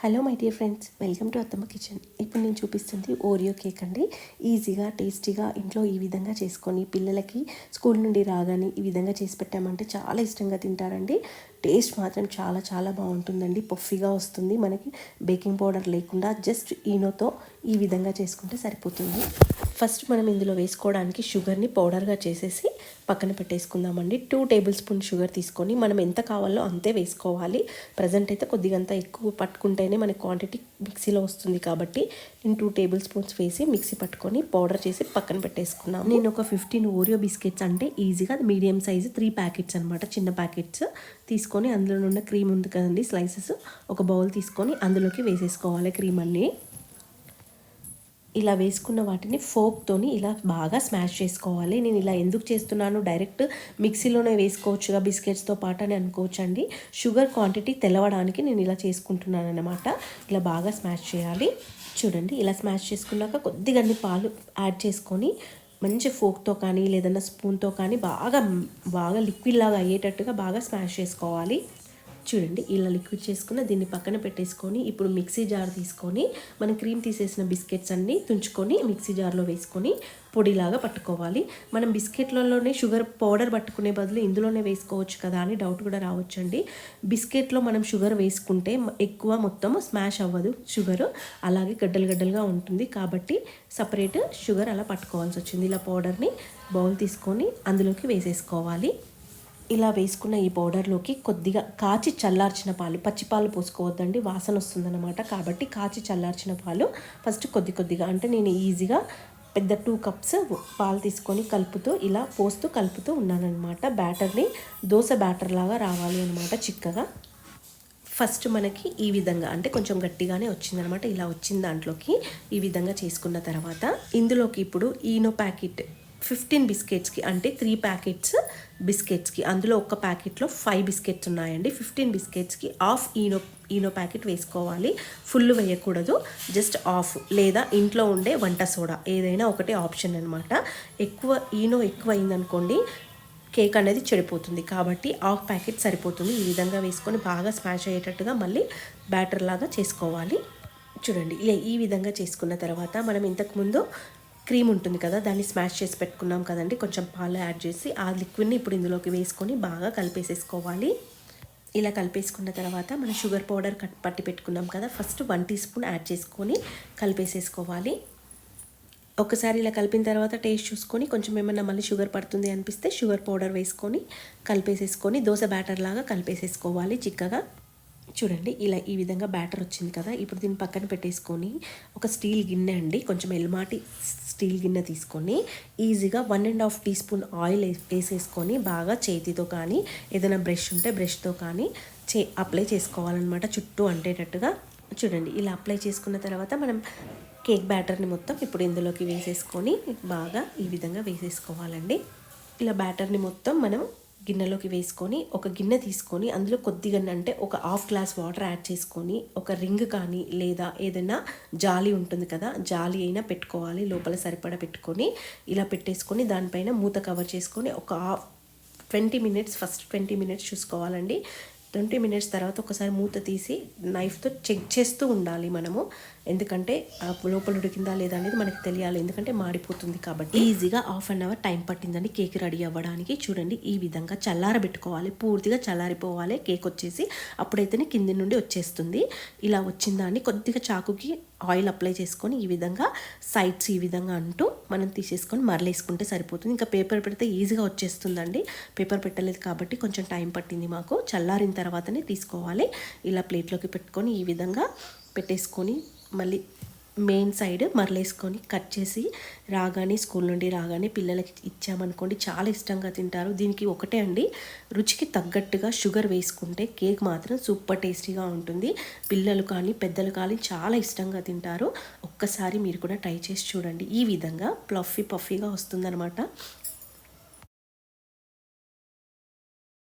Hello my dear friends, welcome to అత్తమ్మ kitchen. ఇప్పుడు నేను చూపిస్తుంది ఓరియో కేక్ అండి. ఈజీగా టేస్టీగా ఇంట్లో ఈ విధంగా చేసుకొని పిల్లలకి స్కూల్ నుండి రాగానే ఈ విధంగా చేసి పెట్టామంటే చాలా ఇష్టంగా తింటారండి. టేస్ట్ మాత్రం చాలా చాలా బాగుంటుందండి. పఫీగా వస్తుంది. మనకి బేకింగ్ పౌడర్ లేకుండా జస్ట్ ఈనోతో ఈ విధంగా చేసుకుంటే సరిపోతుంది. ఫస్ట్ మనం ఇందులో వేసుకోవడానికి షుగర్ని పౌడర్గా చేసేసి పక్కన పెట్టేసుకుందామండి. 2 టేబుల్ స్పూన్ షుగర్ తీసుకొని మనం ఎంత కావాలో అంతే వేసుకోవాలి. ప్రజెంట్ అయితే కొద్దిగంత ఎక్కువ పట్టుకుంటేనే మనకి క్వాంటిటీ మిక్సీలో వస్తుంది కాబట్టి నేను 2 టేబుల్ స్పూన్స్ వేసి మిక్సీ పట్టుకొని పౌడర్ చేసి పక్కన పెట్టేసుకున్నాను. నేను ఒక 15 ఓరియో బిస్కెట్స్ అంటే ఈజీగా మీడియం సైజు 3 ప్యాకెట్స్ అనమాట, చిన్న ప్యాకెట్స్ తీసుకొని అందులో ఉన్న క్రీమ్ ఉంది కదండి స్లైసెస్, ఒక బౌల్ తీసుకొని అందులోకి వేసేసుకోవాలి క్రీమ్ అన్నీ. ఇలా వేసుకున్న వాటిని ఫోక్తోని ఇలా బాగా స్మాష్ చేసుకోవాలి. నేను ఇలా ఎందుకు చేస్తున్నాను, డైరెక్ట్ మిక్సీలోనే వేసుకోవచ్చుగా బిస్కెట్స్తో పాటు అని అనుకోవచ్చు అండి. షుగర్ క్వాంటిటీ తెలవడానికి నేను ఇలా చేసుకుంటున్నాను అన్నమాట. ఇలా బాగా స్మాష్ చేయాలి. చూడండి, ఇలా స్మాష్ చేసుకున్నాక కొద్దిగా పాలు యాడ్ చేసుకొని మంచి ఫోక్తో కానీ లేదన్నా స్పూన్తో కానీ బాగా బాగా లిక్విడ్ లాగా అయ్యేటట్టుగా బాగా స్మాష్ చేసుకోవాలి. చూడండి, ఇలా లిక్విడ్ చేసుకున్న దీన్ని పక్కన పెట్టేసుకొని ఇప్పుడు మిక్సీ జార్ తీసుకొని మనం క్రీమ్ తీసేసిన బిస్కెట్స్ అన్నీ తుంచుకొని మిక్సీ జార్లో వేసుకొని పొడిలాగా పట్టుకోవాలి. మనం బిస్కెట్లలోనే షుగర్ పౌడర్ పట్టుకునే బదులు ఇందులోనే వేసుకోవచ్చు కదా అని డౌట్ కూడా రావచ్చండి. బిస్కెట్లో మనం షుగర్ వేసుకుంటే ఎక్కువ మొత్తం స్మాష్ అవ్వదు షుగర్, అలాగే గడ్డలు గడ్డలుగా ఉంటుంది కాబట్టి సపరేట్ షుగర్ అలా పట్టుకోవాల్సి వచ్చింది. ఇలా పౌడర్ని బౌల్ తీసుకొని అందులోకి వేసేసుకోవాలి. ఇలా వేసుకున్న ఈ పౌడర్లోకి కొద్దిగా కాచి చల్లార్చిన పాలు, పచ్చిపాలు పోసుకోవద్దండి, వాసన వస్తుందన్నమాట. కాబట్టి కాచి చల్లార్చిన పాలు ఫస్ట్ కొద్దిగా అంటే నేను ఈజీగా పెద్ద 2 కప్స్ పాలు తీసుకొని ఇలా కలుపుతూ ఉన్నానన్నమాట. బ్యాటర్ని దోశ బ్యాటర్ లాగా రావాలి అనమాట, చిక్కగా. ఫస్ట్ మనకి ఈ విధంగా అంటే కొంచెం గట్టిగానే వచ్చిందనమాట. ఇలా వచ్చిన దాంట్లోకి ఈ విధంగా చేసుకున్న తర్వాత ఇందులోకి ఇప్పుడు ఈనో ప్యాకెట్ 15 బిస్కెట్స్కి అంటే 3 ప్యాకెట్స్ బిస్కెట్స్కి, అందులో ఒక ప్యాకెట్లో 5 బిస్కెట్స్ ఉన్నాయండి. 15 బిస్కెట్స్కి హాఫ్ ఈనో ప్యాకెట్ వేసుకోవాలి. ఫుల్ వేయకూడదు, జస్ట్ హాఫ్, లేదా ఇంట్లో ఉండే వంట సోడా ఏదైనా ఒకటి ఆప్షన్ అనమాట. ఈనో ఎక్కువ అయిందనుకోండి కేక్ అనేది చెడిపోతుంది కాబట్టి హాఫ్ ప్యాకెట్ సరిపోతుంది. ఈ విధంగా వేసుకొని బాగా స్మాష్ అయ్యేటట్టుగా మళ్ళీ బ్యాటర్ లాగా చేసుకోవాలి. చూడండి, ఇలా ఈ విధంగా చేసుకున్న తర్వాత మనం ఇంతకుముందు క్రీమ్ ఉంటుంది కదా, దాన్ని స్మాష్ చేసి పెట్టుకున్నాం కదండి, కొంచెం పాలు యాడ్ చేసి ఆ లిక్విడ్ని ఇప్పుడు ఇందులోకి వేసుకొని బాగా కలిపేసేసుకోవాలి. ఇలా కలిపేసుకున్న తర్వాత మనం షుగర్ పౌడర్ పట్టి పెట్టుకున్నాం కదా, ఫస్ట్ 1 టీ స్పూన్ యాడ్ చేసుకొని కలిపేసేసుకోవాలి. ఒకసారి ఇలా కలిపిన తర్వాత టేస్ట్ చూసుకొని కొంచెం ఏమన్నా మళ్ళీ షుగర్ పడుతుంది అనిపిస్తే షుగర్ పౌడర్ వేసుకొని కలిపేసేసుకొని దోశ బ్యాటర్ లాగా కలిపేసేసుకోవాలి చిక్కగా. చూడండి, ఇలా ఈ విధంగా బ్యాటర్ వచ్చింది కదా, ఇప్పుడు దీన్ని పక్కన పెట్టేసుకొని ఒక స్టీల్ గిన్నె అండి, కొంచెం ఎల్మాటి స్టీల్ గిన్నె తీసుకొని ఈజీగా 1.5 టీ స్పూన్ ఆయిల్ వేసేసుకొని బాగా చేతితో కానీ ఏదైనా బ్రష్ ఉంటే బ్రష్తో కానీ అప్లై చేసుకోవాలన్నమాట, చుట్టూ అంటేటట్టుగా. చూడండి, ఇలా అప్లై చేసుకున్న తర్వాత మనం కేక్ బ్యాటర్ని మొత్తం ఇప్పుడు ఇందులోకి వేసేసుకొని బాగా ఈ విధంగా వేసేసుకోవాలండి. ఇలా బ్యాటర్ని మొత్తం మనం గిన్నెలోకి వేసుకొని ఒక గిన్నె తీసుకొని అందులో కొద్దిగా అంటే ఒక హాఫ్ గ్లాస్ వాటర్ యాడ్ చేసుకొని ఒక రింగ్ కానీ లేదా ఏదైనా జాలి ఉంటుంది కదా, జాలి అయినా పెట్టుకోవాలి, లోపల సరిపడా పెట్టుకొని ఇలా పెట్టేసుకొని దానిపైన మూత కవర్ చేసుకొని ఒక 20 మినిట్స్, ఫస్ట్ 20 మినిట్స్ చూసుకోవాలండి. 20 మినిట్స్ తర్వాత ఒకసారి మూత తీసి నైఫ్తో చెక్ చేస్తూ ఉండాలి మనము, ఎందుకంటే లోపల ఉడికిందా లేదా అనేది మనకు తెలియాలి, ఎందుకంటే మాడిపోతుంది కాబట్టి. ఈజీగా 1/2 అవర్ టైం పట్టిందండి కేక్ రెడీ అవ్వడానికి. చూడండి, ఈ విధంగా చల్లారబెట్టుకోవాలి, పూర్తిగా చల్లారిపోవాలి కేక్ వచ్చేసి, అప్పుడైతేనే కింది నుండి వచ్చేస్తుంది. ఇలా వచ్చిందాన్ని కొద్దిగా చాకుకి ఆయిల్ అప్లై చేసుకొని ఈ విధంగా సైడ్స్ ఈ విధంగా అంటూ మనం తీసేసుకొని మరలేసుకుంటే సరిపోతుంది. ఇంకా పేపర్ పెడితే ఈజీగా వచ్చేస్తుందండి, పేపర్ పెట్టలేదు కాబట్టి కొంచెం టైం పట్టింది మాకు. చల్లారిన తర్వాతనే తీసుకోవాలి. ఇలా ప్లేట్లోకి పెట్టుకొని ఈ విధంగా పెట్టేసుకొని మళ్ళీ మెయిన్ సైడ్ మరలేసుకొని కట్ చేసి స్కూల్ నుండి రాగానే పిల్లలకి ఇచ్చామనుకోండి చాలా ఇష్టంగా తింటారు. దీనికి ఒకటే అండి, రుచికి తగ్గట్టుగా షుగర్ వేసుకుంటే కేక్ మాత్రం సూపర్ టేస్టీగా ఉంటుంది. పిల్లలు కానీ పెద్దలు కానీ చాలా ఇష్టంగా తింటారు. ఒక్కసారి మీరు కూడా ట్రై చేసి చూడండి. ఈ విధంగా పఫీగా వస్తుందన్నమాట.